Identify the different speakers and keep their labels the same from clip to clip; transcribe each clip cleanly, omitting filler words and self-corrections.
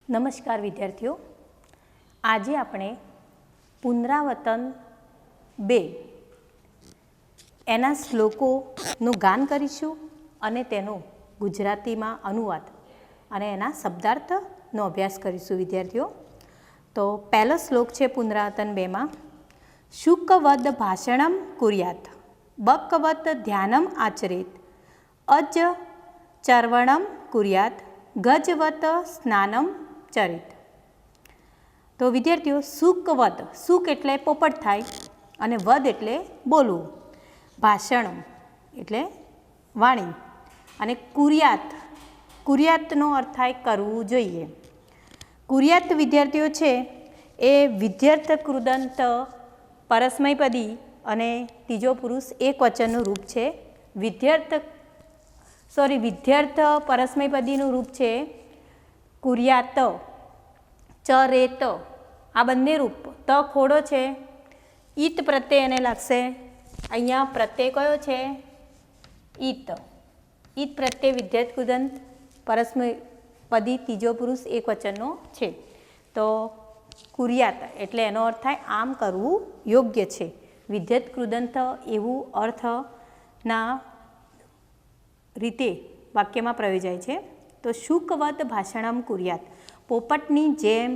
Speaker 1: નમસ્કાર વિદ્યાર્થીઓ, આજે આપણે પુનરાવર્તન 2 એના શ્લોકોનું ગાન કરીશું અને તેનો ગુજરાતીમાં અનુવાદ અને એના શબ્દાર્થનો અભ્યાસ કરીશું વિદ્યાર્થીઓ. તો પહેલો શ્લોક છે પુનરાવર્તન 2માં, શુકવદ ભાષણમ કુર્યાત બકવત ધ્યાનમ આચરેત અજ ચર્વણમ કુર્યાત ગજવત સ્નાનમ ચરિત. તો વિદ્યાર્થીઓ, સુકવદ, સુક એટલે પોપટ થાય અને વદ એટલે બોલવું, ભાષણ એટલે વાણી અને કુર્યાત, કુર્યાતનો અર્થ થાય કરવું જોઈએ. કુર્યાત વિદ્યાર્થીઓ છે એ વિદ્યાર્થ કૃદંત પરસ્મયપદી અને ત્રીજો પુરુષ એક વચનનું રૂપ છે. વિદ્યાર્થ પરસ્મયપદીનું રૂપ છે કુર્યાત, ચરેત, આ બંને રૂપ. ત ખોડો છે, ઈત પ્રત્યય એને લાગશે. અહીંયા પ્રત્યય કયો છે? ઈત. ઈત પ્રત્યય વિદ્યાર્થ કૃદંત પરસ્મયપદી ત્રીજો પુરુષ એક વચનનો છે. તો કુર્યાત એટલે એનો અર્થ થાય આમ કરવું યોગ્ય છે. વિદ્યાર્થ કૃદંત એવું અર્થના રીતે વાક્યમાં પ્રયોજાય છે. તો શુકવદ ભાષણમ કુર્યાત, પોપટની જેમ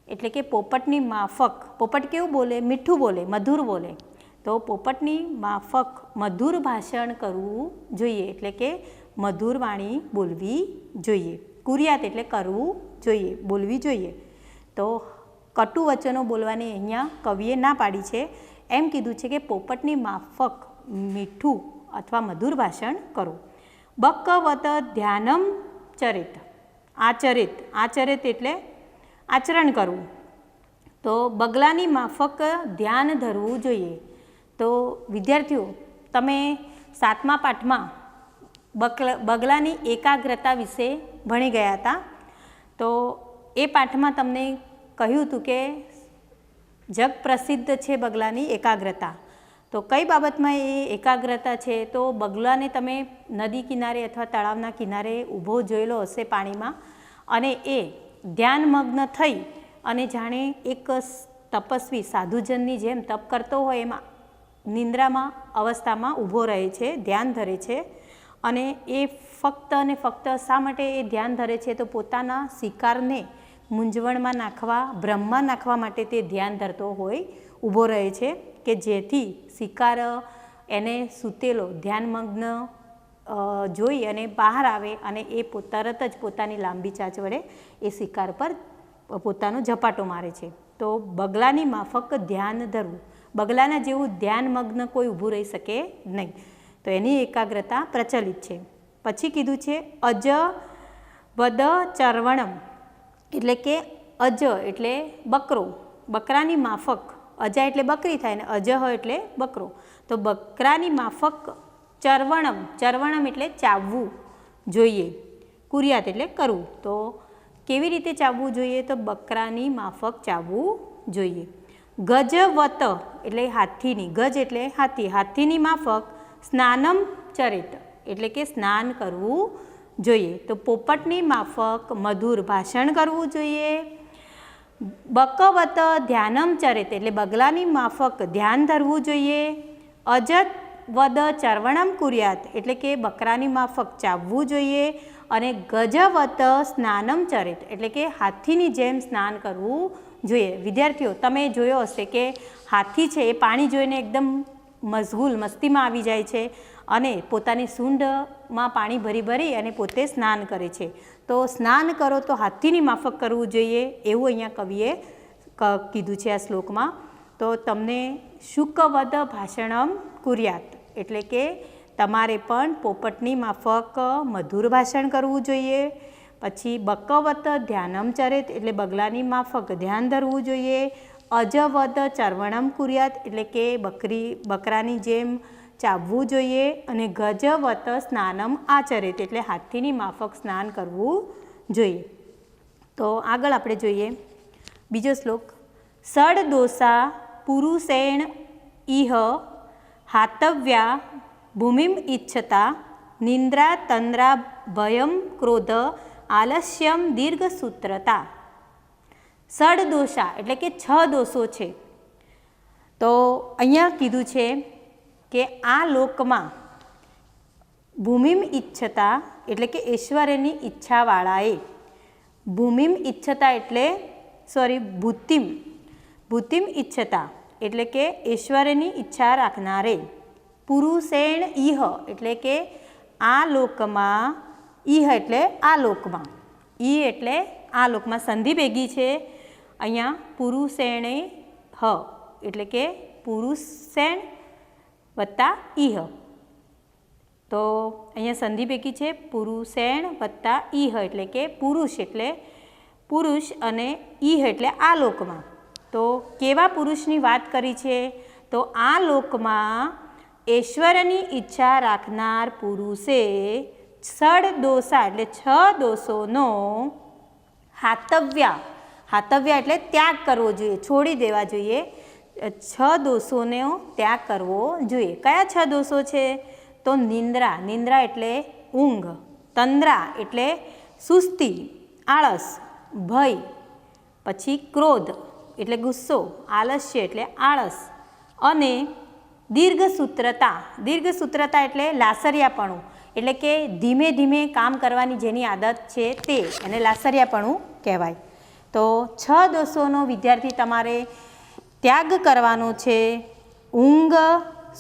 Speaker 1: એટલે કે પોપટની માફક. પોપટ કેવું બોલે? મીઠું બોલે, મધુર બોલે. તો પોપટની માફક મધુર ભાષણ કરવું જોઈએ, એટલે કે મધુર વાણી બોલવી જોઈએ. કુર્યાત એટલે કરવું જોઈએ, બોલવી જોઈએ. તો કટુ વચનો બોલવાની અહીંયા કવિએ ના પાડી છે. એમ કીધું છે કે પોપટની માફક મીઠું અથવા મધુર ભાષણ કરો. બકવત ધ્યાનમ ચરિત, આચરિત, આચરિત એટલે આચરણ કરવું. તો બગલાની માફક ધ્યાન ધરવું જોઈએ. તો વિદ્યાર્થીઓ, તમે 7મા પાઠમાં બગલાની એકાગ્રતા વિશે ભણી ગયા હતા. તો એ પાઠમાં તમને કહ્યું હતું કે જગ પ્રસિદ્ધ છે બગલાની એકાગ્રતા. તો કઈ બાબતમાં એ એકાગ્રતા છે? તો બગલાને તમે નદી કિનારે અથવા તળાવના કિનારે ઊભો જોયેલો હશે પાણીમાં, અને એ ધ્યાનમગ્ન થઈ અને જાણે એક તપસ્વી સાધુજનની જેમ તપ કરતો હોય એમાં નિંદ્રામાં અવસ્થામાં ઊભો રહે છે, ધ્યાન ધરે છે. અને એ ફક્ત અને ફક્ત શા માટે એ ધ્યાન ધરે છે? તો પોતાના શિકારને મૂંઝવણમાં નાખવા, ભ્રમમાં નાખવા માટે તે ધ્યાન ધરતો હોય ઊભો રહે છે, કે જેથી શિકાર એને સૂતેલો ધ્યાનમગ્ન જોઈ અને બહાર આવે અને એ તરત જ પોતાની લાંબી ચાંચ વડે એ શિકાર પર પોતાનો ઝપાટો મારે છે. તો બગલાની માફક ધ્યાન ધરવું, બગલાના જેવું ધ્યાનમગ્ન કોઈ ઊભું રહી શકે નહીં. તો એની એકાગ્રતા પ્રચલિત છે. પછી કીધું છે અજ વદ ચર્વણમ, એટલે કે અજ એટલે બકરો, બકરાની માફક. અજા એટલે બકરી થાય ને અજહ એટલે બકરો. તો બકરાની માફક ચર્વણમ, ચર્વણમ એટલે ચાવવું જોઈએ. કુર્યાત એટલે કરવું. તો કેવી રીતે ચાવવું જોઈએ? તો બકરાની માફક ચાવવું જોઈએ. ગજવત એટલે હાથીની, ગજ એટલે હાથી, હાથીની માફક સ્નાનમ ચરિત એટલે કે સ્નાન કરવું જોઈએ. તો પોપટની માફક મધુર ભાષણ કરવું જોઈએ. બકવત ધ્યાનમ ચરિત એટલે બગલાની માફક ધ્યાન ધરવું જોઈએ. અજત વદ ચર્વણમ કુર્યાત એટલે કે બકરાની માફક ચાવવું જોઈએ. અને ગજવત સ્નાનમ ચરિત એટલે કે હાથીની જેમ સ્નાન કરવું જોઈએ. વિદ્યાર્થીઓ, તમે જોયો હશે કે હાથી છે એ પાણી જોઈને એકદમ મશગુલ, મસ્તીમાં આવી જાય છે અને પોતાની સૂંઢમાં પાણી ભરી ભરી અને પોતે સ્નાન કરે છે. તો સ્નાન કરો તો હાથીની માફક કરવું જોઈએ, એવું અહીંયા કવિએ કીધું છે આ શ્લોકમાં. તો તમને શુકવદ ભાષણમ કુર્યાત એટલે કે તમારે પણ પોપટની માફક મધુર ભાષણ કરવું જોઈએ. પછી બકવત ધ્યાનમ ચરિત એટલે બગલાની માફક ધ્યાન ધરવું જોઈએ. અજવદ ચર્વણમ કુર્યાત એટલે કે બકરાની જેમ ચાવવું જોઈએ. અને ગજવત સ્નાનમ આચરિત એટલે હાથીની માફક સ્નાન કરવું જોઈએ. તો આગળ આપણે જોઈએ બીજો શ્લોક. સડ દોષા પુરુષેણ ઇહ હાતવ્યા ભૂમિમ ઈચ્છતા નિંદ્રા તંદ્રા ભયમ ક્રોધ આલસ્યમ દીર્ઘસૂત્રતા. ષડદોષા એટલે કે 6 દોષો છે. તો અહીંયા કીધું છે કે આ લોકમાં ભૂમિમ ઈચ્છતા એટલે કે ઐશ્વર્યની ઈચ્છાવાળાએ, ભૂમિમ ઈચ્છતા એટલે ભૂતિમ ઈચ્છતા એટલે કે ઐશ્વર્યની ઈચ્છા રાખનારે, પુરુષેણ ઇહ એટલે કે આ લોકમાં, ઇહ એટલે આ લોકમાં, ઈ એટલે આ લોકમાં સંધિ ભેગી છે અહીંયા, પુરુષેણે હ એટલે કે પુરુષેણ વત્તા ઇહ. તો અહીંયા સંધિ ભેગી છે પુરુષેણ વત્તા ઇહ એટલે કે પુરુષ એટલે પુરુષ અને ઇહ એટલે આ લોકમાં. તો કેવા પુરુષની વાત કરી છે? તો આ લોકમાં ઐશ્વર્યની ઈચ્છા રાખનાર પુરુષે ષડદોષા એટલે 6 દોષોનો હાતવ્ય એટલે ત્યાગ કરવો જોઈએ, છોડી દેવા જોઈએ. 6 દોષોનો ત્યાગ કરવો જોઈએ. કયા 6 દોષો છે? તો નિંદ્રા એટલે ઊંઘ, તંદ્રા એટલે સુસ્તી, આળસ, ભય, પછી ક્રોધ એટલે ગુસ્સો, આલસ્ય એટલે આળસ, અને દીર્ઘસૂત્રતા એટલે લાસરિયાપણું એટલે કે ધીમે ધીમે કામ કરવાની જેની આદત છે તે, એને લાસરિયાપણું કહેવાય. તો 6 દોષોનો વિદ્યાર્થી તમારે ત્યાગ કરવાનો છે. ઊંઘ,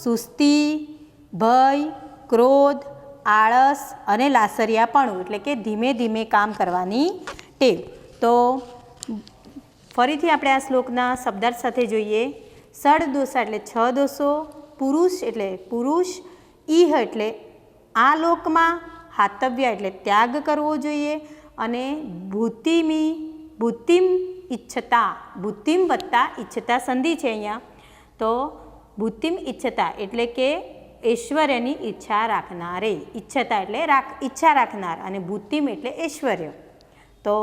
Speaker 1: સુસ્તી, ભય, ક્રોધ, આળસ અને લાસરિયાપણું એટલે કે ધીમે ધીમે કામ કરવાની ટેવ. તો ફરીથી આપણે આ શ્લોકના શબ્દાર્થ સાથે જોઈએ. ષડદોષા એટલે 6 દોષો, પુરુષ એટલે પુરુષ, ઇહ એટલે આ લોકમાં, હાતવ્ય એટલે ત્યાગ કરવો જોઈએ, અને ભૂતિમ ઈચ્છતા, ભૂતિમ વત્તા ઈચ્છતા સંધિ છે અહીંયા. તો ભૂતિમ ઈચ્છતા એટલે કે ઐશ્વર્યની ઈચ્છા રાખનારે, ઈચ્છતા એટલે ઈચ્છા રાખનાર, અને ભૂતિમ એટલે ઐશ્વર્ય. તો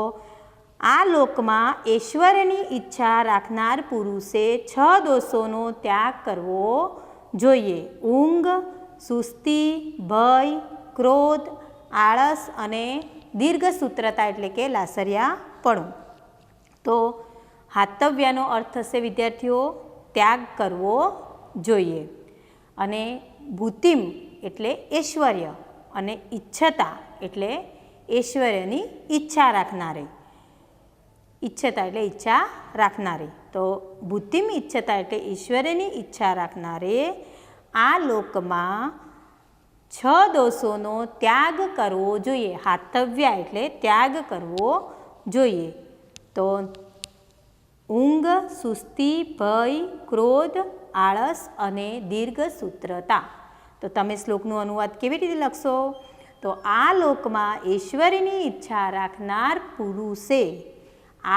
Speaker 1: આ લોકમાં ઐશ્વર્યની ઈચ્છા રાખનાર પુરુષે 6 દોષોનો ત્યાગ કરવો જોઈએ. ઊંઘ, સુસ્તી, ભય, ક્રોધ, આળસ અને દીર્ઘસૂત્રતા એટલે કે લાસરિયાપણું. તો હાતવ્યનો અર્થ થશે વિદ્યાર્થીઓ ત્યાગ કરવો જોઈએ. અને ભૂતિમ એટલે ઐશ્વર્ય, અને ઈચ્છતા એટલે ઐશ્વર્યની ઈચ્છા રાખનારે, ઈચ્છતા એટલે ઈચ્છા રાખનારે. તો ભૂતિમ ઈચ્છતા એટલે ઈશ્વર્યની ઈચ્છા રાખનારે આ લોકમાં 6 દોષોનો ત્યાગ કરવો જોઈએ. હાતવ્ય એટલે ત્યાગ કરવો જોઈએ. તો ઊંઘ, સુસ્તી, ભય, ક્રોધ, આળસ અને દીર્ઘસૂત્રતા. તો તમે શ્લોકનું અનુવાદ કેવી રીતે લખશો? તો આ લોકમાં ઐશ્વર્યની ઈચ્છા રાખનાર પુરુષે,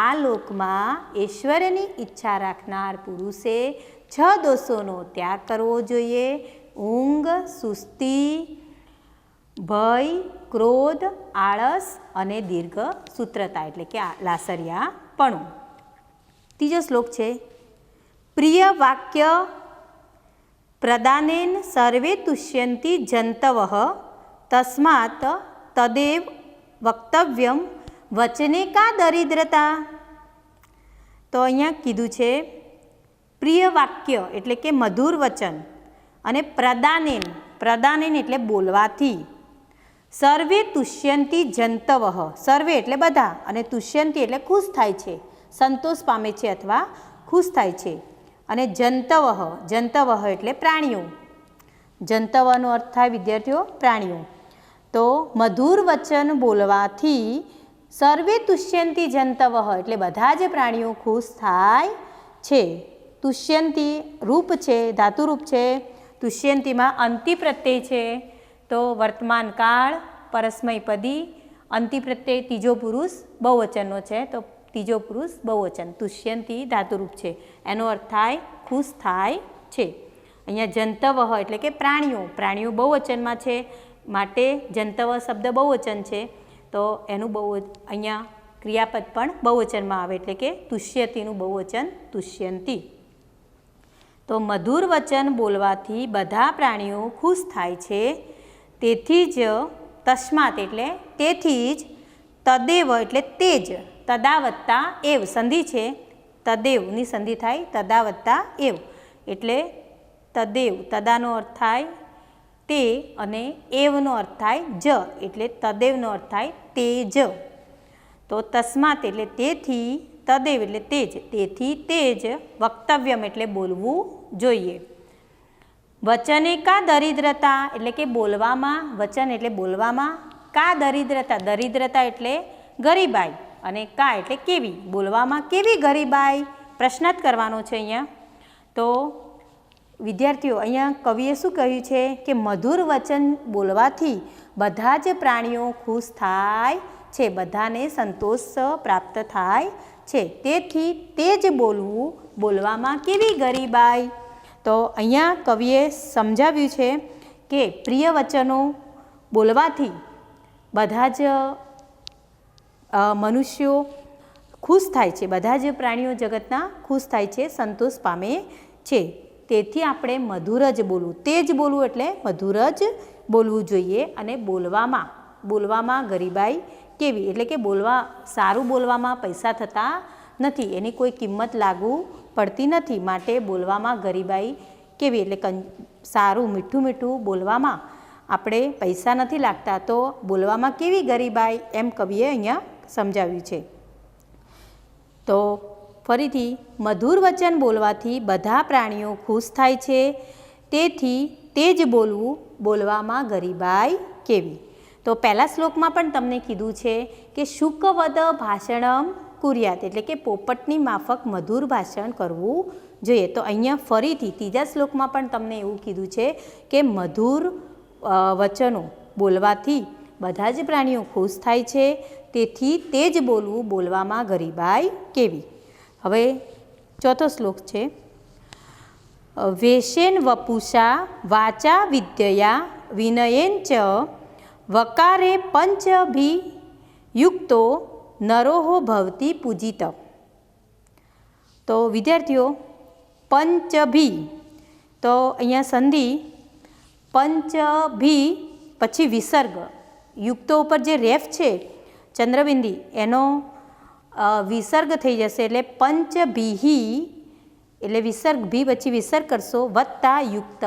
Speaker 1: આ લોકમાં ઐશ્વર્યની ઈચ્છા રાખનાર પુરુષે 6 દોષોનો ત્યાગ કરવો જોઈએ. ઊંઘ, સુસ્તી, ભય, ક્રોધ, આળસ અને દીર્ઘસૂત્રતા એટલે કે લાસરિયાપણું. ત્રીજો શ્લોક છે પ્રિય વાક્ય પ્રદાનેન સર્વે તુષ્યંતિ જંતવઃ તસ્માત તદેવ વક્તવ્યમ વચને કા દરિદ્રતા. તો અહીંયા કીધું છે પ્રિય વાક્ય એટલે કે મધુર વચન, અને પ્રદાનેન એટલે બોલવાથી, સર્વે તુષ્યંતિ જંતવઃ, સર્વે એટલે બધા, અને તુષ્યંતિ એટલે ખુશ થાય છે, સંતોષ પામે છે અથવા ખુશ થાય છે. અને જંતવઃ એટલે પ્રાણીઓ. જંતવનો અર્થ થાય વિદ્યાર્થીઓ પ્રાણીઓ. તો મધુર વચન બોલવાથી સર્વે તુષ્યંતિ જંતવઃ એટલે બધા જ પ્રાણીઓ ખુશ થાય છે. તુષ્યંતિ રૂપ છે, ધાતુરૂપ છે. તુષ્યંતિમાં અંતિ પ્રત્યય છે. તો વર્તમાન કાળ, પરસ્મયપદી, અંતિ પ્રત્યય ત્રીજો પુરુષ બહુવચનનો છે. તો ત્રીજો પુરુષ બહુવચન, તુષ્યંતિ ધાતુરૂપ છે. એનો અર્થ થાય ખુશ થાય છે. અહીંયા જંતવઃ એટલે કે પ્રાણીઓ બહુવચનમાં છે, માટે જંતવઃ શબ્દ બહુવચન છે. તો એનું અહીંયા ક્રિયાપદ પણ બહુવચનમાં આવે એટલે કે તુષ્યતિનું બહુવચન તુષ્યંતિ. તો મધુર વચન બોલવાથી બધા પ્રાણીઓ ખુશ થાય છે. તેથી જ તસ્માત એટલે તેથી જ તદેવ એટલે તે જ, તદા વત્તા એવ સંધિ છે, તદેવની સંધિ થાય તદા વત્તા એવ એટલે તદેવ, તદાનો અર્થ થાય તે અને એવનો અર્થ થાય જ એટલે તદેવનો અર્થ થાય તે જ. તો તસ્માત એટલે તેથી, તદેવ એટલે તે જ, તેથી તે જ વક્તવ્યમ એટલે બોલવું જોઈએ. વચને કા દરિદ્રતા એટલે કે બોલવામાં, વચન એટલે બોલવામાં, કા દરિદ્રતા, દરિદ્રતા એટલે ગરીબાઈ અને કા એટલે કેવી, બોલવામાં કેવી ગરીબાઈ, પ્રશ્ન જ કરવાનો છે અહીંયા. તો વિદ્યાર્થીઓ અહીંયા કવિએ શું કહ્યું છે કે મધુર વચન બોલવાથી બધા જ પ્રાણીઓ ખુશ થાય છે, બધાને સંતોષ પ્રાપ્ત થાય છે, તેથી તે જ બોલવું, બોલવામાં કેવી ગરીબાઈ. તો અહીંયા કવિએ સમજાવ્યું છે કે પ્રિય વચનો બોલવાથી બધા જ મનુષ્યો ખુશ થાય છે, બધા જ પ્રાણીઓ જગતના ખુશ થાય છે, સંતોષ પામે છે, તેથી આપણે મધુર જ બોલવું, તે જ બોલવું એટલે મધુર જ બોલવું જોઈએ. અને બોલવામાં ગરીબાઈ કેવી એટલે કે સારું બોલવામાં પૈસા થતા નથી, એની કોઈ કિંમત લાગુ પડતી નથી, માટે બોલવામાં ગરીબાઈ કેવી એટલે સારું મીઠું મીઠું બોલવામાં આપણે પૈસા નથી લાગતા, તો બોલવામાં કેવી ગરીબાઈ એમ કવિએ અહીંયા સમજાવ્યું છે. તો ફરીથી મધુર વચન બોલવાથી બધા પ્રાણીઓ ખુશ થાય છે, તેથી તે જ બોલવું, બોલવામાં ગરીબાઈ કેવી. તો પહેલા શ્લોકમાં પણ તમને કીધું છે કે શુકવદ ભાષણમ કુર્યાત એટલે કે પોપટની માફક મધુર ભાષણ કરવું જોઈએ. તો અહીંયા ફરીથી ત્રીજા શ્લોકમાં પણ તમને એવું કીધું છે કે મધુર વચનો બોલવાથી બધા જ પ્રાણીઓ ખુશ થાય છે, તેથી તે જ બોલવું, બોલવામાં ગરીબાઈ કેવી. હવે ચોથો શ્લોક છે વેશેન વપુષા વાચા વિદ્યયા વિનયેન ચ વકારે પંચભી યુક્તો નરોહો ભવતી પૂજિત. તો વિદ્યાર્થીઓ પંચભી, તો અહીંયા સંધિ પંચભી પછી વિસર્ગ, યુક્તો ઉપર જે રેફ છે ચંદ્રબિંદી એનો વિસર્ગ થઈ જશે એટલે પંચભીહી એટલે વિસર્ગ ભી પછી વિસર્ગ કરશો વત્તા યુક્ત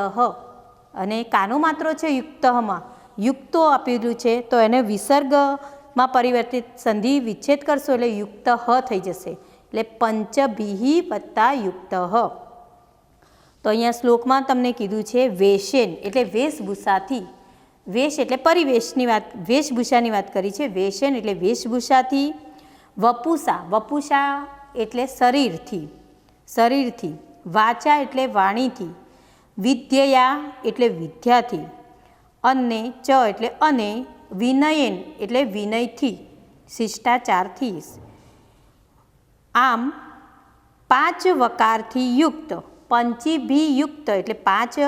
Speaker 1: અને કાનો માત્ર છે યુક્તમાં, યુક્તો આપેલું છે તો એને વિસર્ગમાં પરિવર્તિત સંધિ વિચ્છેદ કરશો એટલે યુક્ત થઈ જશે એટલે પંચભીહી વત્તા યુક્ત. તો અહીંયા શ્લોકમાં તમને કીધું છે વેશેન એટલે વેશભૂષાથી, વેશ એટલે પરિવેશની વાત, વેશભૂષાની વાત કરી છે, વેશેન એટલે વેશભૂષાથી, વપુષા એટલે શરીરથી, વાચા એટલે વાણીથી, વિદ્યયા એટલે વિદ્યાથી, અને ચ એટલે અને, વિનયેન એટલે વિનયથી, શિષ્ટાચારથી. આમ 5 વકારથી યુક્ત, પંચભી યુક્ત એટલે 5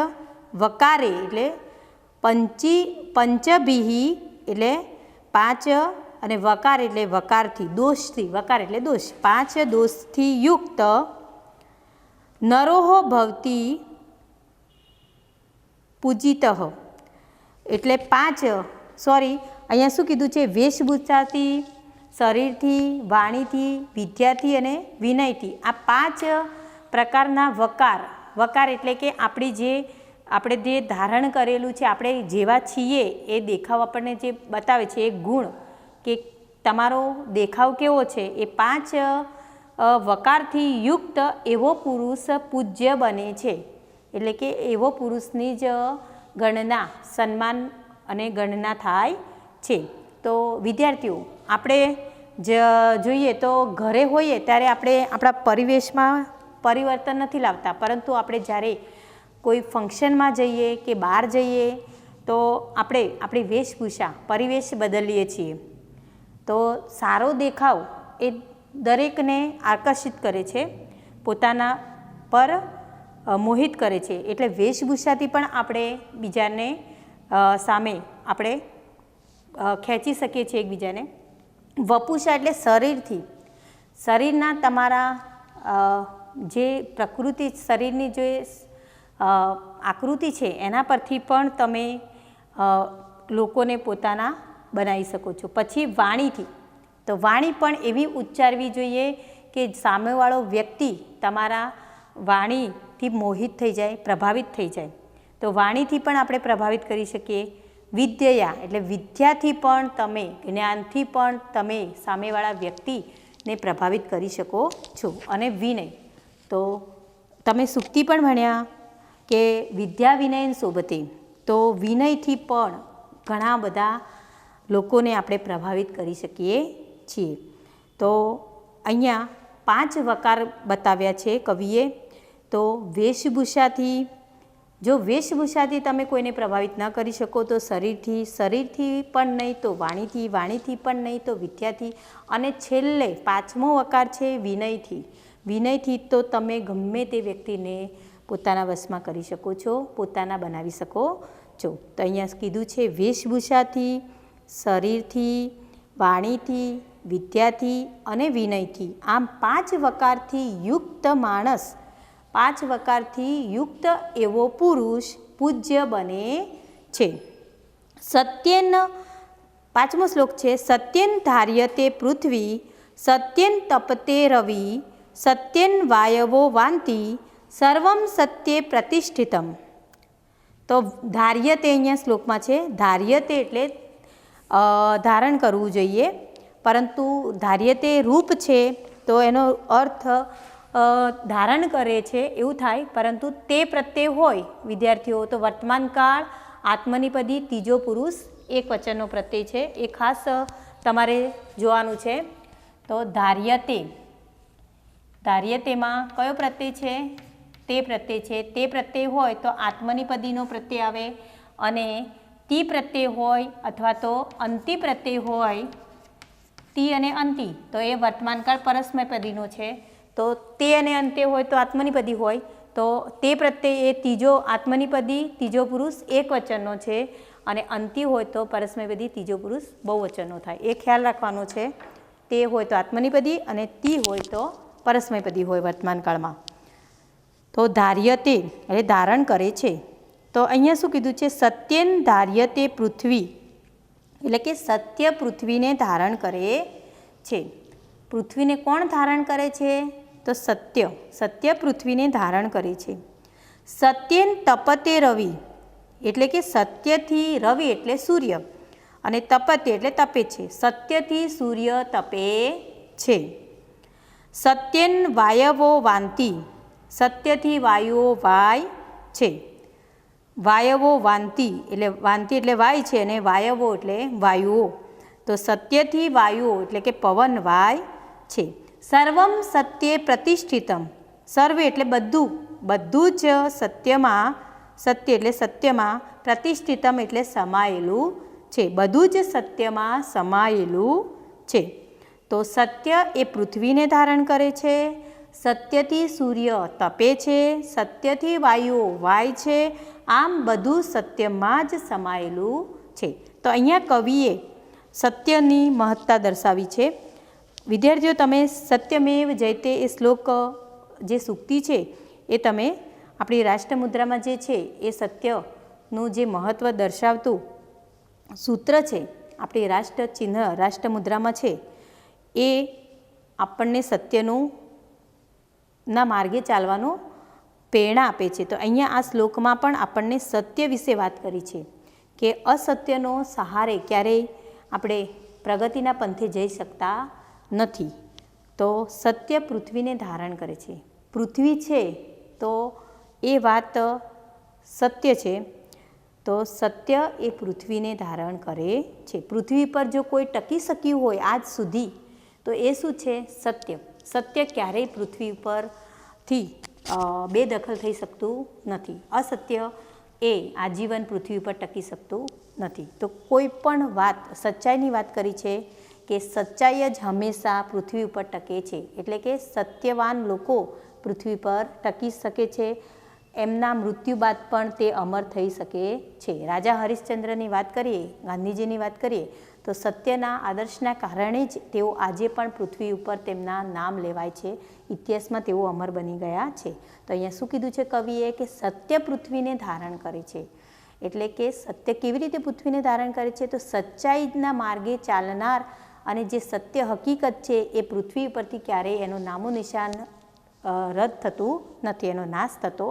Speaker 1: વકારે એટલે પંચભીહી એટલે 5 અને વકાર એટલે વકારથી, દોષથી, વકાર એટલે દોષ, 5 દોષથી યુક્ત નરોહો ભવતી પૂજિત એટલે 5 અહીંયા શું કીધું છે વેશભૂષાથી, શરીરથી, વાણીથી, વિદ્યાથી અને વિનયથી, આ 5 પ્રકારના વકાર એટલે કે આપણે જે ધારણ કરેલું છે, આપણે જેવા છીએ એ દેખાવ આપણને જે બતાવે છે, એ ગુણ કે તમારો દેખાવ કેવો છે, એ 5 વકારથી યુક્ત એવો પુરુષ પૂજ્ય બને છે. એટલે કે એવો પુરુષની જ ગણના, સન્માન અને ગણના થાય છે. તો વિદ્યાર્થીઓ આપણે જોઈએ તો ઘરે હોઈએ ત્યારે આપણે આપણા પરિવેશમાં પરિવર્તન નથી લાવતા, પરંતુ આપણે જ્યારે કોઈ ફંક્શનમાં જઈએ કે બહાર જઈએ તો આપણે આપણી વેશભૂષા, પરિવેશ બદલીએ છીએ. તો સારો દેખાવ એ દરેકને આકર્ષિત કરે છે, પોતાના પર મોહિત કરે છે, એટલે વેશભૂષાથી પણ આપણે બીજાને સામે આપણે ખેંચી શકીએ છીએ એકબીજાને. વપુષા એટલે શરીરના તમારા જે પ્રકૃતિ, શરીરની જે આકૃતિ છે એના પરથી પણ તમે લોકોને પોતાના બનાવી શકો છો. પછી તો વાણી પણ એવી ઉચ્ચારવી જોઈએ કે સામેવાળો વ્યક્તિ તમારા વાણીથી મોહિત થઈ જાય, પ્રભાવિત થઈ જાય. તો વાણીથી પણ આપણે પ્રભાવિત કરી શકીએ. વિદ્યયા એટલે વિદ્યાથી પણ તમે, જ્ઞાનથી પણ તમે સામેવાળા વ્યક્તિને પ્રભાવિત કરી શકો છો. અને વિનય, તો તમે સુક્તિ પણ ભણ્યા કે વિદ્યા વિનયન શોભતે, તો વિનયથી પણ ઘણા બધા લોકોને આપણે પ્રભાવિત કરી શકીએ છીએ. તો અહીંયા 5 વકાર બતાવ્યા છે કવિએ. તો વેશભૂષાથી, જો વેશભૂષાથી તમે કોઈને પ્રભાવિત ન કરી શકો તો શરીરથી પણ નહીં, તો વાણીથી પણ નહીં, તો વિદ્યાથી, અને છેલ્લે 5મો વકાર છે વિનયથી. વિનયથી તો તમે ગમે તે વ્યક્તિને પોતાના વશમાં કરી શકો છો, પોતાના બનાવી શકો છો. તો અહીંયા કીધું છે વેશભૂષાથી, શરીરથી, વાણીથી, વિદ્યાથી અને વિનયથી, આમ 5 વકારથી યુક્ત માણસ, 5 વકારથી યુક્ત એવો પુરુષ પૂજ્ય બને છે. સત્યેન, 5મો શ્લોક છે, સત્યેન ધાર્યતે પૃથ્વી, સત્યેન તપતે રવિ, સત્યેન વાયવો વાંતિ, સર્વમ સત્યે પ્રતિષ્ઠિતમ. તો ધાર્યતે અહીંયા શ્લોકમાં છે, ધાર્યતે એટલે ધારણ કરવું જોઈએ, પરંતુ ધાર્યતે રૂપ છે તો એનો અર્થ ધારણ કરે છે એવું થાય, પરંતુ તે પ્રત્યે હોય વિદ્યાર્થીઓ તો વર્તમાનકાળ આત્મનિપદી ત્રીજો પુરુષ એક વચનનો પ્રત્યય છે, એ ખાસ તમારે જોવાનું છે. તો ધાર્યતે, ધાર્યતેમાં કયો પ્રત્યય છે? તે પ્રત્યય છે. તે પ્રત્યય હોય તો આત્મનિપદીનો પ્રત્યય આવે, અને તી પ્રત્યય હોય અથવા તો અંતિ પ્રત્યય હોય, તી અને અંતિ, તો એ વર્તમાનકાળ પરસ્મયપદીનો છે. તો તે અને અંતે હોય તો આત્મનિપદી હોય, તો તે પ્રત્યે એ ત્રીજો આત્મનિપદી ત્રીજો પુરુષ એક વચનનો છે, અને અંતિ હોય તો પરસ્મયપદી ત્રીજો પુરુષ બહુવચનનો થાય. એ ખ્યાલ રાખવાનો છે. તે હોય તો આત્મનિપદી અને તી હોય તો પરસ્મયપદી હોય વર્તમાનકાળમાં. તો ધાર્યતે એટલે ધારણ કરે છે. તો અહીંયા શું કીધું છે? સત્યેન ધાર્યતે પૃથ્વી, એટલે કે સત્ય પૃથ્વીને ધારણ કરે છે. પૃથ્વીને કોણ ધારણ કરે છે? તો સત્ય, સત્ય પૃથ્વીને ધારણ કરે છે. સત્યેન તપતે રવિ, એટલે કે સત્યથી રવિ એટલે સૂર્ય, અને તપતે એટલે તપે છે. સત્યથી સૂર્ય તપે છે. સત્યેન વાયવો વાંતિ, સત્યથી વાયુઓ વાય છે. વાયવો વાંતિ એટલે વાય છે, અને વાયવો એટલે વાયુઓ, તો સત્યથી વાયુઓ એટલે કે પવન વાય છે. સર્વમ સત્યે પ્રતિષ્ઠિતમ, સર્વે એટલે બધું, બધું જ સત્યમાં, સત્ય એટલે સત્યમાં, પ્રતિષ્ઠિતમ એટલે સમાયેલું છે, બધું જ સત્યમાં સમાયેલું છે. તો સત્ય એ પૃથ્વીને ધારણ કરે છે, સત્યથી સૂર્ય તપે છે, સત્યથી વાયુઓ વાય છે, આમ બધું સત્યમાં જ સમાયેલું છે. તો અહીંયા કવિએ સત્યની મહત્તા દર્શાવી છે. વિદ્યાર્થીઓ, તમે સત્યમેવ જયતે એ શ્લોક, જે સૂક્તિ છે એ તમે આપણી રાષ્ટ્રમુદ્રામાં જે છે એ સત્યનું જે મહત્ત્વ દર્શાવતું સૂત્ર છે આપણી રાષ્ટ્રચિહ્ન રાષ્ટ્રમુદ્રામાં છે, એ આપણને સત્યનું ના માર્ગે ચાલવાનું પ્રેરણા આપે છે. તો અહીંયા આ શ્લોકમાં પણ આપણને સત્ય વિશે વાત કરી છે કે અસત્યનો સહારે ક્યારેય આપણે પ્રગતિના પંથે જઈ શકતા નથી. તો સત્ય પૃથ્વીને ધારણ કરે છે. પૃથ્વી છે તો એ વાત સત્ય છે, તો સત્ય એ પૃથ્વીને ધારણ કરે છે. પૃથ્વી પર જો કોઈ ટકી શક્યું હોય આજ સુધી તો એ શું છે? સત્ય. સત્ય ક્યારેય પૃથ્વી ઉપરથી બેદખલ થઈ શકતું નથી. અસત્ય એ આજીવન પૃથ્વી ઉપર ટકી શકતું નથી. તો કોઈ પણ વાત, સચ્ચાઈની વાત કરી છે કે સચ્ચાઈ જ હંમેશા પૃથ્વી ઉપર ટકે છે, એટલે કે સત્યવાન લોકો પૃથ્વી પર ટકી શકે છે, એમના મૃત્યુ બાદ પણ તે અમર થઈ શકે છે. રાજા હરિશ્ચંદ્રની વાત કરીએ, ગાંધીજીની વાત કરીએ તો સત્યના આદર્શના કારણે જ તેઓ આજે પણ પૃથ્વી ઉપર તેમના નામ લેવાય છે, ઇતિહાસમાં તેઓ અમર બની ગયા છે. તો અહીંયા શું કીધું છે કવિએ કે સત્ય પૃથ્વીને ધારણ કરે છે. એટલે કે સત્ય કેવી રીતે પૃથ્વીને ધારણ કરે છે? તો સચ્ચાઈના માર્ગે ચાલનાર અને જે સત્ય હકીકત છે એ પૃથ્વી ઉપરથી ક્યારેય એનું નામો નિશાન રદ થતું નથી, એનો નાશ થતો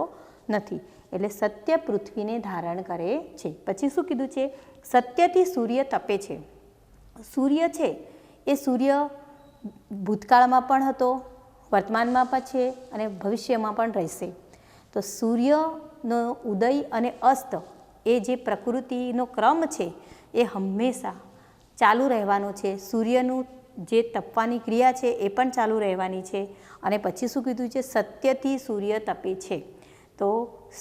Speaker 1: નથી. એટલે સત્ય પૃથ્વીને ધારણ કરે છે. પછી શું કીધું છે? સત્યથી સૂર્ય તપે છે. સૂર્ય છે એ સૂર્ય ભૂતકાળમાં પણ હતો, વર્તમાનમાં પણ છે અને ભવિષ્યમાં પણ રહેશે. તો સૂર્યનો ઉદય અને અસ્ત એ જે પ્રકૃતિનો ક્રમ છે એ હંમેશા ચાલુ રહેવાનો છે. સૂર્યનું જે તપવાની ક્રિયા છે એ પણ ચાલુ રહેવાની છે. અને પછી શું કીધું છે? સત્યથી સૂર્ય તપે છે. તો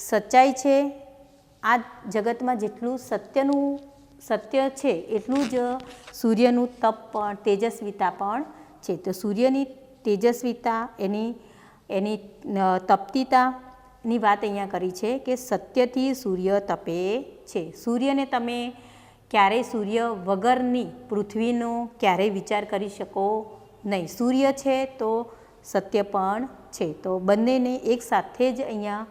Speaker 1: સચ્ચાઈ છે, આ જગતમાં જેટલું સત્ય છે એટલું જ સૂર્યનું તપ પણ, તેજસ્વીતા પણ છે. તો સૂર્યની તેજસ્વીતા, એની તપતીતાની વાત અહીંયા કરી છે કે સત્યથી સૂર્ય તપે છે. સૂર્યને તમે ક્યારેય સૂર્ય વગરની પૃથ્વીનો ક્યારેય વિચાર કરી શકો નહીં. સૂર્ય છે તો સત્ય પણ છે. તો બંનેને એક સાથે જ અહીંયા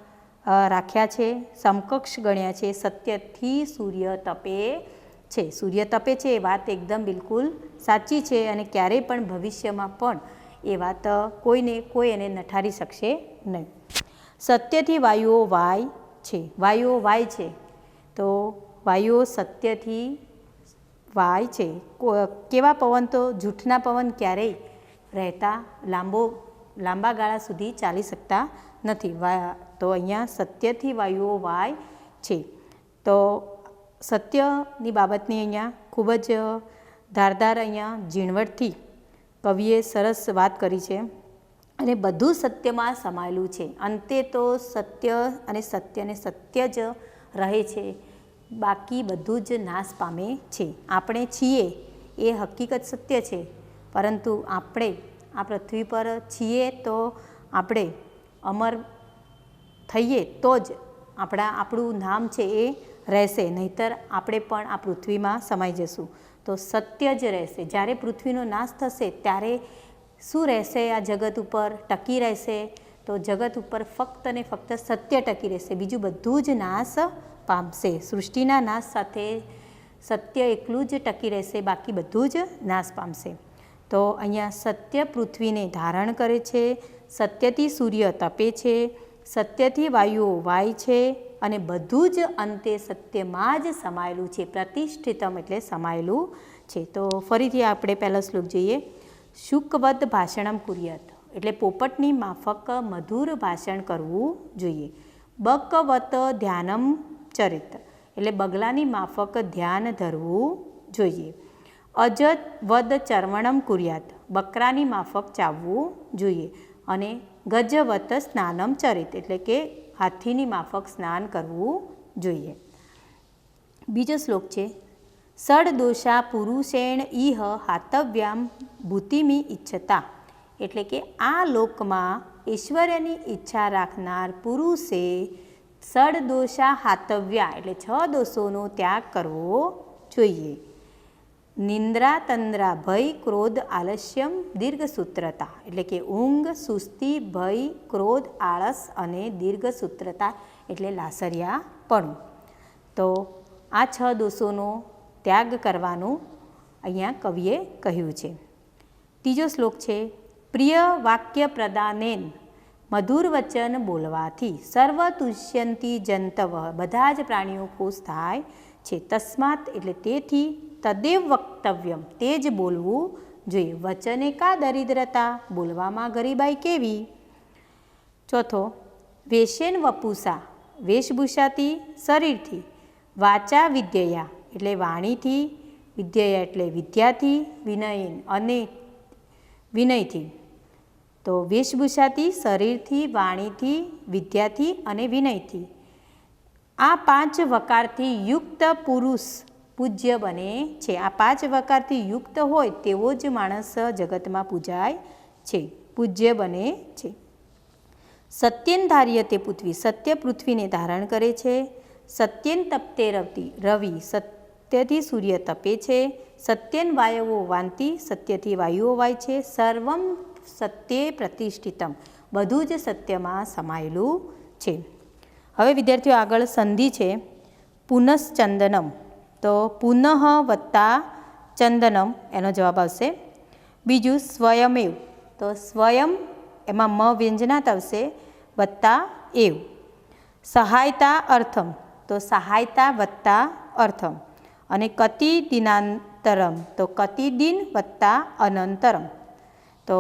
Speaker 1: રાખ્યા છે, સમકક્ષ ગણ્યા છે. સત્યથી સૂર્ય તપે છે. સૂર્ય તપે છે એ વાત એકદમ બિલકુલ સાચી છે અને ક્યારેય પણ ભવિષ્યમાં પણ એ વાત કોઈ એને નઠારી શકશે નહીં. સત્યથી વાયુઓ વાય છે. વાયુઓ વાય છે તો વાયુઓ સત્યથી વાય છે. કેવા પવન? તો જૂઠના પવન ક્યારેય રહેતા લાંબા ગાળા સુધી ચાલી શકતા નથી. તો અહીંયા સત્યથી વાયુઓ વાય છે. તો સત્યની બાબતની અહીંયા ખૂબ જ ધારદાર અહીંયા ઝીણવટથી કવિએ સરસ વાત કરી છે અને બધું સત્યમાં સમાયેલું છે. અંતે તો સત્ય અને સત્ય જ રહે છે, બાકી બધું જ નાશ પામે છે. આપણે છીએ એ હકીકત સત્ય છે, પરંતુ આપણે આ પૃથ્વી પર છીએ તો આપણે અમર થઈએ તો જ આપણું નામ છે એ રહેશે, નહીંતર આપણે પણ આ પૃથ્વીમાં સમાઈ જશું. તો સત્ય જ રહેશે. જ્યારે પૃથ્વીનો નાશ થશે ત્યારે શું રહેશે? આ જગત ઉપર ટકી રહેશે તો જગત ઉપર ફક્ત ને ફક્ત સત્ય ટકી રહેશે, બીજું બધું જ નાશ પામશે. સૃષ્ટિના નાશ સાથે સત્ય એકલું જ ટકી રહેશે, બાકી બધું જ નાશ પામશે. તો અહીંયા સત્ય પૃથ્વીને ધારણ કરે છે, સત્યથી સૂર્ય તપે છે, સત્યથી વાયુઓ વાય છે અને બધું જ અંતે સત્યમાં જ સમાયેલું છે. પ્રતિષ્ઠિતમ એટલે સમાયેલું છે. તો ફરીથી આપણે પહેલો શ્લોક જોઈએ. શુકવદ ભાષણમ કુર્યાત એટલે પોપટની માફક મધુર ભાષણ કરવું જોઈએ. બકવત ધ્યાનમ ચરિત એટલે બગલાની માફક ધ્યાન ધરવું જોઈએ. અજત વદ ચર્વણમ કુર્યાત બકરાની માફક ચાવવું જોઈએ. અને ગજવત સ્નાનમ ચરિત એટલે કે હાથીની માફક સ્નાન કરવું જોઈએ. બીજો શ્લોક છે. સડદોષા પુરુષેણ ઇહ હાતવ્યામ ભૂતિમી ઈચ્છતા એટલે કે આ લોકમાં ઐશ્વર્યની ઈચ્છા રાખનાર પુરુષે સડદોષા હાતવ્યા એટલે 6 દોષોનો ત્યાગ કરવો જોઈએ. નિંદ્રા તંદ્રા ભય ક્રોધ આલસ્યમ દીર્ઘસૂત્રતા એટલે કે ઊંઘ, સુસ્તી, ભય, ક્રોધ, આળસ અને દીર્ઘસૂત્રતા એટલે લાસરિયાપણું. તો આ 6 દોષોનો ત્યાગ કરવાનું અહીંયા કવિએ કહ્યું છે. ત્રીજો શ્લોક છે. પ્રિય વાક્ય પ્રદાનેન મધુર વચન બોલવાથી સર્વ તુષ્યંતી જંતવ બધા જ પ્રાણીઓ ખુશ થાય છે. તસ્માત એટલે તેથી તદેવ વક્તવ્યમ તે જ બોલવું જોઈએ. વચને કા દરિદ્રતા બોલવામાં ગરીબાઈ કેવી. ચોથો. વેશેન વપુસા વેશભૂષાથી શરીરથી, વાચા વિદ્યયા એટલે વાણીથી, વિદ્યયા એટલે વિદ્યાથી, વિનયન અને વિનયથી. તો વેશભૂષાથી, શરીરથી, વાણીથી, વિદ્યાથી અને વિનયથી આ 5 વકારથી યુક્ત પુરુષ પૂજ્ય બને છે. આ 5 વકારથી યુક્ત હોય તેવો જ માણસ જગતમાં પૂજાય છે, પૂજ્ય બને છે. સત્યેન ધાર્યતે પૃથ્વી સત્ય પૃથ્વીને ધારણ કરે છે. સત્યેન તપ્તે રવિ સત્યથી સૂર્ય તપે છે. સત્યેન વાયવો વાંતિ સત્યથી વાયુઓ વાય છે. સર્વમ સત્યે પ્રતિષ્ઠિતમ બધું જ સત્યમાં સમાયેલું છે. હવે વિદ્યાર્થીઓ આગળ સંધિ છે. પુનશ્ચંદનમ તો પુનઃ વત્તા ચંદનમ એનો જવાબ આવશે. બીજું સ્વયમેવ, તો સ્વયં એમાં મ વ્યંજનાત આવશે વત્તા એવ. સહાયતા અર્થમ, તો સહાયતા વત્તા અર્થમ. અને કતિ દિનાંતરમ, તો કતિ દિન વત્તા અનંતરમ. તો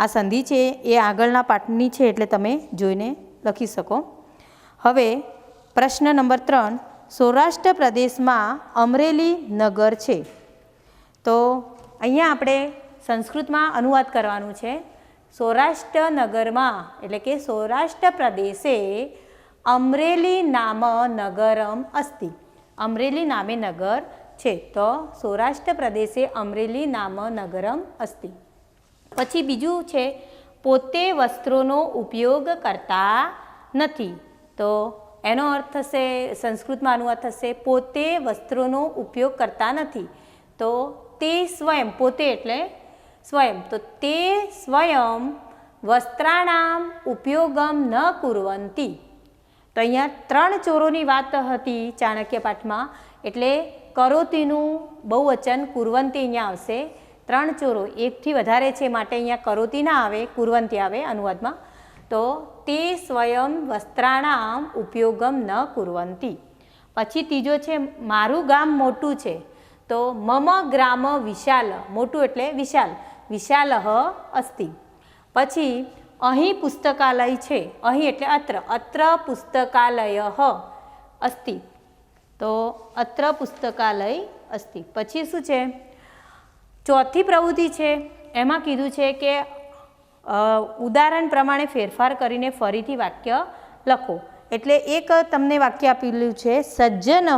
Speaker 1: આ સંધિ છે એ આગળના પાઠની છે એટલે તમે જોઈને લખી શકો. હવે પ્રશ્ન નંબર 3, સૌરાષ્ટ્ર પ્રદેશમાં અમરેલી નગર છે. તો અહીંયા આપણે સંસ્કૃતમાં અનુવાદ કરવાનું છે. સૌરાષ્ટ્ર નગરમાં એટલે કે સૌરાષ્ટ્ર પ્રદેશે અમરેલી નામ નગરમ અસ્તિ. અમરેલી નામે નગર છે. તો સૌરાષ્ટ્ર પ્રદેશે અમરેલી નામ નગરમ અસ્તિ. પછી બીજું છે પોતે વસ્ત્રોનો ઉપયોગ કરતા નથી. તો એનો અર્થ થશે, સંસ્કૃતમાં અનુવાદ થશે પોતે વસ્ત્રોનો ઉપયોગ કરતા નથી. તો તે સ્વયં, પોતે એટલે સ્વયં, તો તે સ્વયં વસ્ત્રાણામ ઉપયોગમ ન કુર્વંતી. તો અહીંયા 3 ચોરોની વાત હતી ચાણક્ય પાઠમાં, એટલે કરોતીનું બહુવચન કુર્વંતી અહીંયા આવશે. 3 ચોરો, એકથી વધારે છે માટે અહીંયા કરોતી ના આવે, કુર્વંતી આવે અનુવાદમાં. તો તે સ્વયં વસ્ત્રાણામ ઉપયોગમ ન કુર્વંતી. પછી ત્રીજો છે મારું ગામ મોટું છે. તો મમ ગ્રામ વિશાલ, મોટું એટલે વિશાલ, વિશાલઃ અસ્તિ. પછી અહીં પુસ્તકાલય છે, અહીં એટલે અત્ર, અત્ર પુસ્તકાલય અસ્તિ. તો અત્ર પુસ્તકાલય અસ્તિ. પછી શું છે, ચોથી પ્રવૃત્તિ છે એમાં કીધું છે કે ઉદાહરણ પ્રમાણે ફેરફાર કરીને ફરીથી વાક્ય લખો. એટલે એક તમને વાક્ય આપેલું છે સજ્જન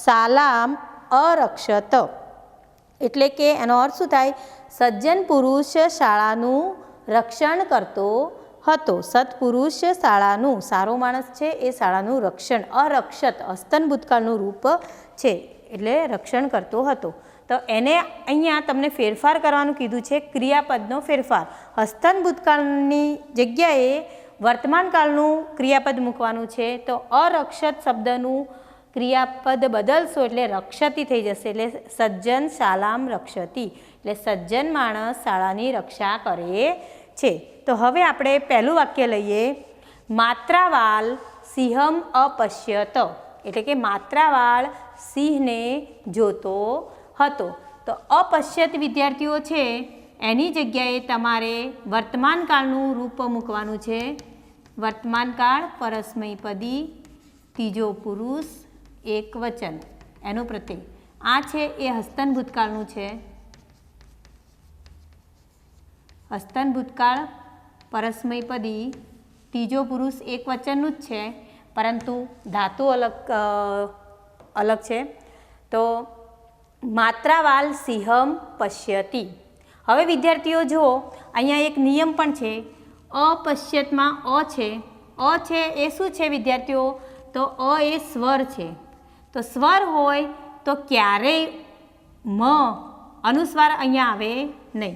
Speaker 1: શાલામ અરક્ષત. એટલે કે એનો અર્થ શું થાય, સજ્જન પુરુષ શાળાનું રક્ષણ કરતો હતો. સત્પુરુષ શાળાનું, સારો માણસ છે એ શાળાનું રક્ષણ, અરક્ષત હસ્તન ભૂતકાળનું રૂપ છે એટલે રક્ષણ કરતો હતો. તો એને અહીંયા તમને ફેરફાર કરવાનું કીધું છે, ક્રિયાપદનો ફેરફાર. હસ્તન ભૂતકાળની જગ્યાએ વર્તમાનકાળનું ક્રિયાપદ મૂકવાનું છે. તો અરક્ષત શબ્દનું ક્રિયાપદ બદલશો એટલે રક્ષતી થઈ જશે. એટલે સજ્જન શાલામ રક્ષતી, એટલે સજ્જન માણસ શાળાની રક્ષા કરે છે. તો હવે આપણે પહેલું વાક્ય લઈએ, માત્રાવાલ સિંહમ અપશ્યત. એટલે કે માત્રાવાળ સિંહને જોતો હતો. તો અપશ્યત વિદ્યાર્થીઓ છે એની જગ્યાએ તમારે વર્તમાનકાળનું રૂપ મૂકવાનું છે. વર્તમાનકાળ પરસ્મૈપદી, ત્રીજો પુરુષ, એક વચન, એનું પ્રત્યય. આ છે એ હસ્તન ભૂતકાળનું છે. હસ્તન ભૂતકાળ પરસ્મૈપદી, ત્રીજો પુરુષ એક વચનનું જ છે, પરંતુ ધાતુ અલગ છે. તો માત્રાવાલ સિંહમ પશ્યતિ. હવે વિદ્યાર્થીઓ જુઓ, અહીંયા એક નિયમ પણ છે. અપશ્યતમાં છે. છે એ શું છે વિદ્યાર્થીઓ, તો એ સ્વર છે. તો સ્વર હોય તો ક્યારેય મ અનુસ્વાર અહીંયા આવે નહીં.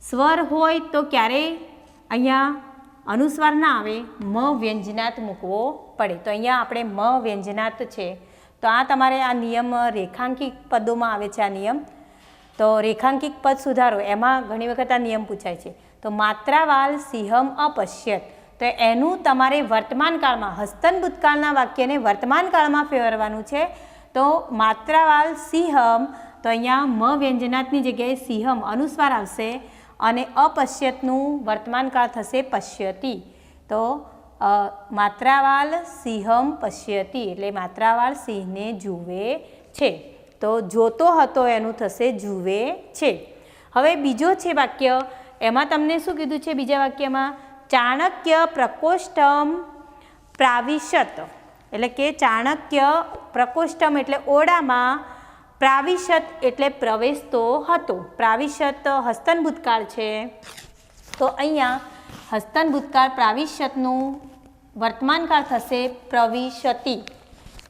Speaker 1: સ્વર હોય તો ક્યારેય અહીંયા અનુસ્વાર ના આવે, મ વ્યંજનાત મૂકવો પડે. તો અહીંયા આપણે મ વ્યંજનાત છે. તો આ તમારે આ નિયમ રેખાંકિત પદોમાં આવે છે આ નિયમ. તો રેખાંકિત પદ સુધારો એમાં ઘણી વખત આ નિયમ પૂછાય છે. તો માત્રાવાલ સિંહમ અપશ્યત, તો એનું તમારે વર્તમાનકાળમાં, હસ્તન ભૂતકાળના વાક્યને વર્તમાનકાળમાં ફેરવવાનું છે. તો માત્રાવાલ સિંહમ, તો અહીંયા મ વ્યંજનાતની જગ્યાએ સિંહમ અનુસ્વાર આવશે અને અપશ્યતનું વર્તમાનકાળ થશે પશ્યતિ. તો માત્રાવાલ સિંહમ પશ્યતિ, એટલે માત્રાવાલ સિંહને જુએ છે. તો જોતો હતો એનું થશે જુએ છે. હવે બીજો છે વાક્ય, એમાં તમને શું કીધું છે બીજા વાક્યમાં, ચાણક્ય પ્રકોષ્ઠમ પ્રાવિશત. એટલે કે ચાણક્ય પ્રકોષ્ઠમ એટલે ઓરડામાં, પ્રાવિશત એટલે પ્રવેશતો હતો. પ્રાવિશત હસ્તન ભૂતકાળ છે. તો અહીંયા હસ્તન ભૂતકાળ પ્રાવિશતનું વર્તમાનકાળ થશે પ્રવિશતિ.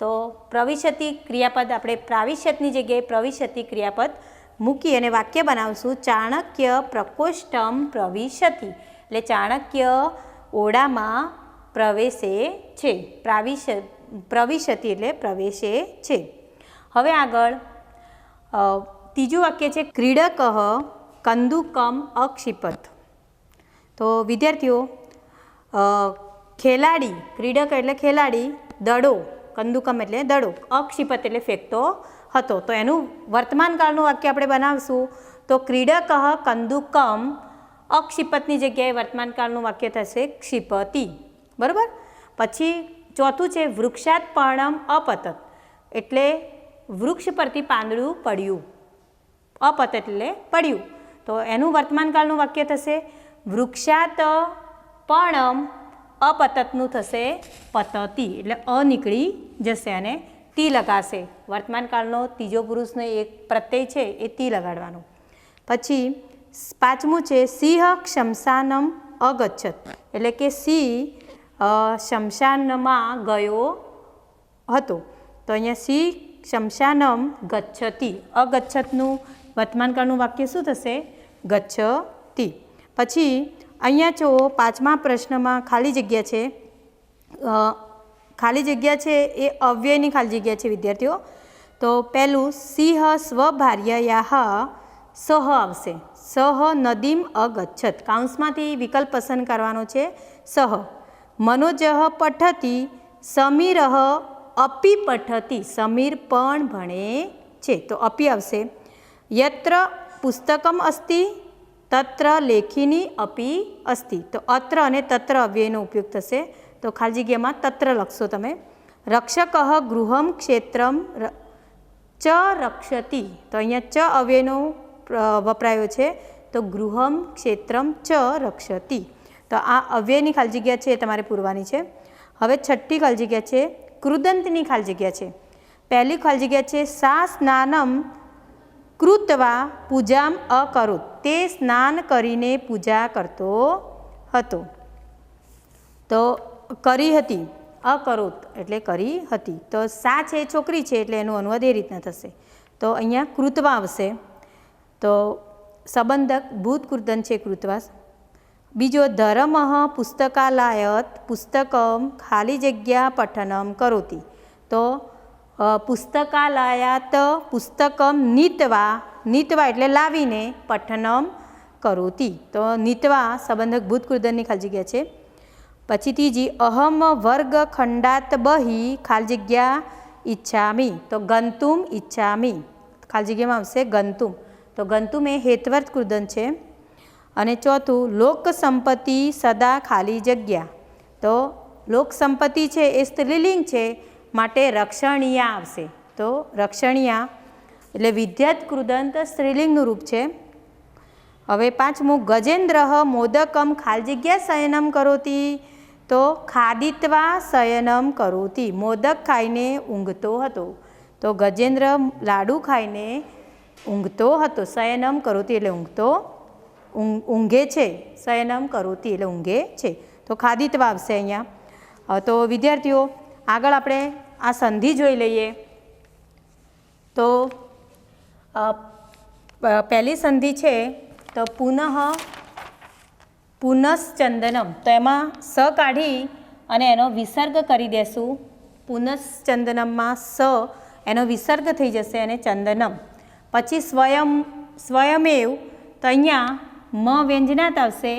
Speaker 1: તો પ્રવિશતિ ક્રિયાપદ આપણે પ્રાવિશતની જગ્યાએ પ્રવિશતિ ક્રિયાપદ મૂકી અને વાક્ય બનાવશું, ચાણક્ય પ્રકોષ્ઠમ પ્રવિશતિ. એટલે ચાણક્ય ઓરડામાં પ્રવેશે છે. પ્રવિશતિ એટલે પ્રવેશે છે. હવે આગળ ત્રીજું વાક્ય છે ક્રીડક કંદુકમ અક્ષિપત. તો વિદ્યાર્થીઓ ખેલાડી, ક્રીડક એટલે ખેલાડી, દડો, કંદુકમ એટલે દડો, અક્ષિપત એટલે ફેંકતો હતો. તો એનું વર્તમાનકાળનું વાક્ય આપણે બનાવશું. તો ક્રીડક કંદુકમ અક્ષિપતની જગ્યાએ વર્તમાનકાળનું વાક્ય થશે ક્ષિપતિ. બરાબર. પછી ચોથું છે વૃક્ષાત પર્ણમ અપતત, એટલે વૃક્ષ પરથી પાંદડું પડ્યું. અપતત એટલે પડ્યું. તો એનું વર્તમાનકાળનું વાક્ય થશે વૃક્ષાત પર્ણમ અપતતનું થશે પતતિ, એટલે અ નીકળી જશે અને તી લગાશે. વર્તમાનકાળનો ત્રીજો પુરુષનો એક પ્રત્યય છે એ તી લગાડવાનો. પછી પાંચમું છે સિંહ શમશાનમ અગચ્છત, એટલે કે સિંહ શમશાનમાં ગયો હતો. તો અહીંયા સિંહ શમશાનમ ગચ્છતિ, અગચ્છતનું વર્તમાનકાળનું વાક્ય શું થશે ગચ્છતિ. પછી અહીંયા જો પાંચમા પ્રશ્નમાં ખાલી જગ્યા છે, ખાલી જગ્યા છે એ અવ્યયની ખાલી જગ્યા છે વિદ્યાર્થીઓ. તો પહેલું સિંહ સ્વભાર્યયાહ સહ આવશે. સહ નદીમ અગચ્છત, કાઉન્સમાંથી વિકલ્પ પસંદ કરવાનો છે સહ. મનોજઃ પઠતી સમીર અપી પઠતી, સમીર પણ ભણે છે તો અપી આવશે. યત્ર પુસ્તકમ અસ્તિ તત્ર લેખિની અપી અસ્તિ, તો અત્ર અને તત્ર અવ્યયનો ઉપયોગ થશે. તો ખાલી જગ્યામાં તત્ર લખશો તમે. રક્ષક ગૃહમ ક્ષેત્રમ ચ રક્ષતિ, તો અહીંયા ચ અવ્યયનો વપરાયો છે. તો ગૃહમ ક્ષેત્રમ ચ રક્ષતિ. તો આ અવ્યયની ખાલી જગ્યા છે એ તમારે પૂરવાની છે. હવે છઠ્ઠી ખાલી જગ્યા છે કૃદંતની ખાલી જગ્યા છે. પહેલી ખાલી જગ્યા છે સા સ્નાનમ કૃત્વા પૂજામ અકરોત, તે સ્નાન કરીને પૂજા કરતો હતો. તો કરી હતી, અકરોત એટલે કરી હતી. તો સા છે છોકરી છે એટલે એનું અનુવાદ એ રીતના થશે. તો અહીંયા કૃત્વા આવશે. તો સંબંધક ભૂત કૃદંત છે કૃત્વા. બીજો ધર્મ પુસ્તકાલયત પુસ્તકમ ખાલી જગ્યા પઠનમ કરોતી. તો પુસ્તકાલયાત પુસ્તકમ નીત્વા, નીત્વા એટલે લાવીને, પઠનમ કરોતી. તો નીત્વા સંબંધક ભૂત કૃદંતની ખાલી જગ્યા છે. પછી ત્રીજી અહમ વર્ગ ખંડાત બહી ખાલી જગ્યા ઈચ્છામી, તો ગંતુમ ઈચ્છામી, ખાલી જગ્યામાં આવશે ગંતુમ. તો ગંતુમ એ હેતવર્ત કૃદંત છે. અને ચોથું લોક સંપત્તિ સદા ખાલી જગ્યા. તો લોક સંપત્તિ છે એ સ્ત્રીલિંગ છે માટે રક્ષણીયા આવશે. તો રક્ષણીયા એટલે વિદ્યાત કૃદંત સ્ત્રીલિંગનું રૂપ છે. હવે પાંચમું ગજેન્દ્ર મોદકમ ખાલી જગ્યા શયનમ કરોતી, તો ખાદિત્વા શયનમ કરોતી, મોદક ખાઈને ઊંઘતો હતો. તો ગજેન્દ્ર લાડુ ખાઈને ઊંઘતો હતો. શયનમ કરોતી એટલે ઊંઘતો, ઊંઘે છે. શયનમ કરોતી એટલે ઊંઘે છે. તો ખાદિત્વા આવશે અહીંયા. તો વિદ્યાર્થીઓ આગળ આપણે આ સંધિ જોઈ લઈએ. તો પહેલી સંધિ છે તો પુનઃ પુનશ્ચંદનમ, તો એમાં સ કાઢી અને એનો વિસર્ગ કરી દેશું. પુનશ્ચંદનમમાં સ એનો વિસર્ગ થઈ જશે અને ચંદનમ. પછી સ્વયમેવ, તો અહીંયા મ વ્યંજનાત આવશે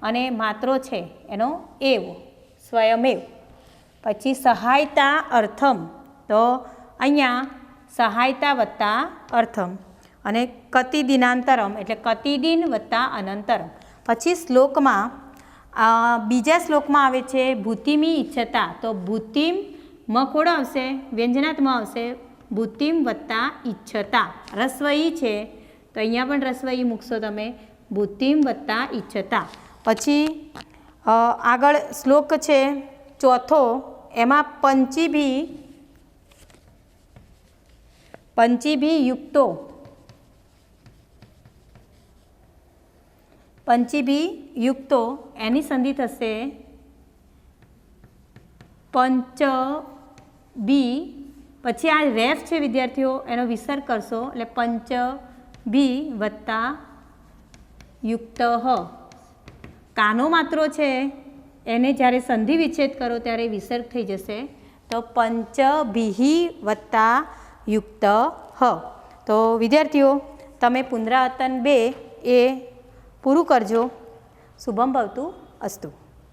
Speaker 1: અને માત્રો છે એનો એવ, સ્વયમેવ. પછી સહાયતા અર્થમ, તો અહીંયા સહાયતા વત્તા અર્થમ. અને કતિદિનાંતરમ એટલે કતિદિન વત્તા અનંતરમ. પછી શ્લોકમાં બીજા શ્લોકમાં આવે છે ભૂતિમી ઈચ્છતા, તો ભૂતિમ મ ખોડો આવશે, વ્યંજનાત્માં આવશે ભૂતિમ વત્તા ઈચ્છતા. રસ્વઈ છે તો અહીંયા પણ રસ્વઈ મૂકશો તમે, ભૂતિમ વત્તા ઈચ્છતા. પછી આગળ શ્લોક છે ચોથો, એમાં પંચીભી યુક્તો, પંચીભી યુક્તો એની સંધિ થશે પંચભી. પછી આ રેફ છે વિદ્યાર્થીઓ, એનો વિસર્ગ કરશો એટલે પંચભી વત્તા યુક્ત. કાનો માત્રો છે એને જ્યારે સંધિ વિચ્છેદ કરો ત્યારે વિસર્ગ થઈ જશે. તો પંચભીહી વત્તા યુક્ત હ. તો વિદ્યાર્થીઓ તમે પુનરાવર્તન 2 એ પૂરું કરજો. શુભમ ભવતુ અસ્તુ.